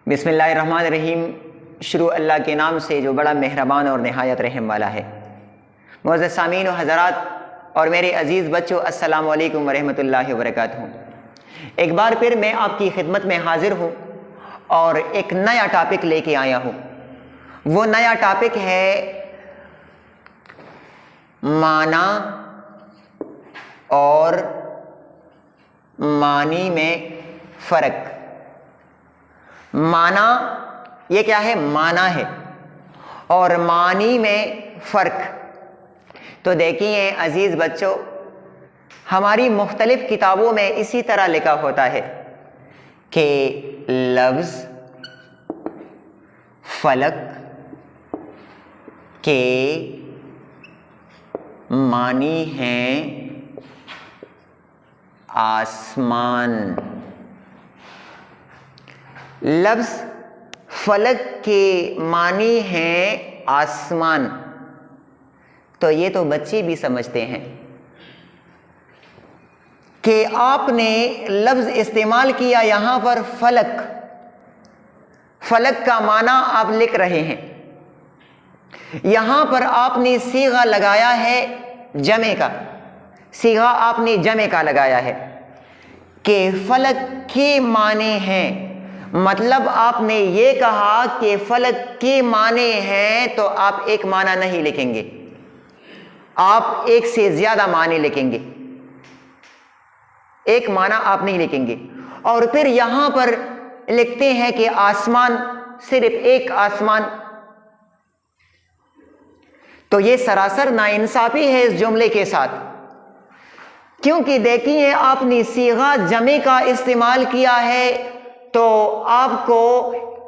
بسم اللہ الرحمن الرحیم۔ شروع اللہ کے نام سے جو بڑا مہربان اور نہایت رحم والا ہے۔ معزز سامعین و حضرات اور میرے عزیز بچوں، السلام علیکم ورحمۃ اللہ وبرکاتہ۔ ایک بار پھر میں آپ کی خدمت میں حاضر ہوں اور ایک نیا ٹاپک لے کے آیا ہوں۔ وہ نیا ٹاپک ہے معنی اور معنی میں فرق۔ معنی یہ کیا ہے؟ معنی ہے، اور معنی میں فرق۔ تو دیکھیے عزیز بچوں، ہماری مختلف کتابوں میں اسی طرح لکھا ہوتا ہے کہ لفظ فلک کے معنی ہیں آسمان۔ لفظ فلک کے معنی ہیں آسمان۔ تو یہ تو بچے بھی سمجھتے ہیں کہ آپ نے لفظ استعمال کیا یہاں پر فلک۔ فلک کا معنی آپ لکھ رہے ہیں، یہاں پر آپ نے صیغہ لگایا ہے جمع کا۔ صیغہ آپ نے جمع کا لگایا ہے کہ فلک کے معنی ہیں، مطلب آپ نے یہ کہا کہ فلک کے معنی ہیں، تو آپ ایک معنی نہیں لکھیں گے، آپ ایک سے زیادہ معنی لکھیں گے، ایک معنی آپ نہیں لکھیں گے۔ اور پھر یہاں پر لکھتے ہیں کہ آسمان، صرف ایک آسمان۔ تو یہ سراسر ناانصافی ہے اس جملے کے ساتھ، کیونکہ دیکھیے آپ نے صیغہ جمع کا استعمال کیا ہے، تو آپ کو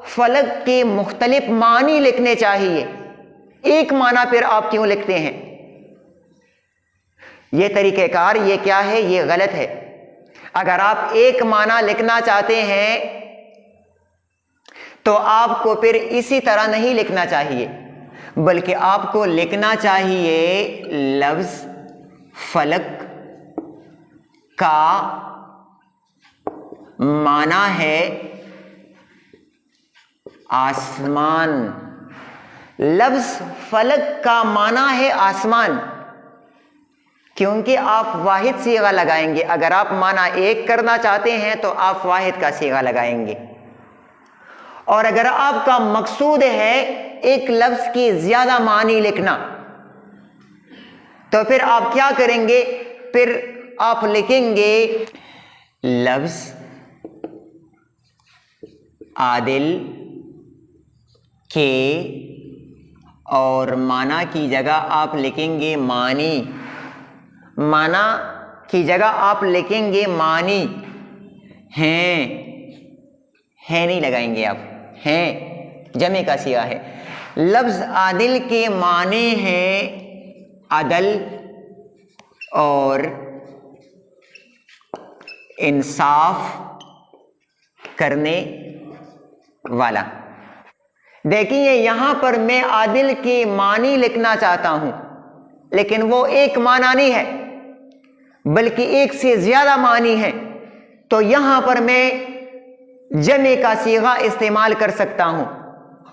فلک کے مختلف معنی لکھنے چاہیے، ایک معنی پھر آپ کیوں لکھتے ہیں؟ یہ طریقہ کار یہ کیا ہے؟ یہ غلط ہے۔ اگر آپ ایک معنی لکھنا چاہتے ہیں تو آپ کو پھر اسی طرح نہیں لکھنا چاہیے، بلکہ آپ کو لکھنا چاہیے لفظ فلک کا معنی ہے آسمان۔ لفظ فلک کا معنی ہے آسمان، کیونکہ آپ واحد صیغہ لگائیں گے۔ اگر آپ معنی ایک کرنا چاہتے ہیں تو آپ واحد کا صیغہ لگائیں گے، اور اگر آپ کا مقصود ہے ایک لفظ کی زیادہ معنی لکھنا، تو پھر آپ کیا کریں گے؟ پھر آپ لکھیں گے لفظ عادل کے، اور معنی کی جگہ آپ لکھیں گے معنی۔ معنی کی جگہ آپ لکھیں گے معنی ہیں، ہیں نہیں لگائیں گے آپ، ہیں جمع کا صیغہ ہے۔ لفظ عادل کے معنی ہیں عدل اور انصاف کرنے والا۔ دیکھیے یہاں پر میں عادل کے معنی لکھنا چاہتا ہوں، لیکن وہ ایک معنی نہیں ہے بلکہ ایک سے زیادہ معنی ہے، تو یہاں پر میں جمع کا صیغہ استعمال کر سکتا ہوں،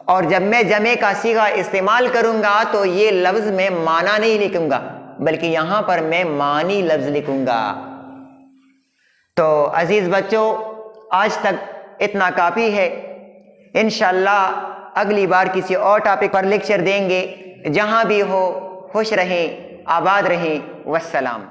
اور جب میں جمع کا صیغہ استعمال کروں گا تو یہ لفظ میں معنی نہیں لکھوں گا، بلکہ یہاں پر میں معنی لفظ لکھوں گا۔ تو عزیز بچوں، آج تک اتنا کافی ہے۔ انشاءاللہ اگلی بار کسی اور ٹاپک پر لیکچر دیں گے۔ جہاں بھی ہو خوش رہیں، آباد رہیں، والسلام۔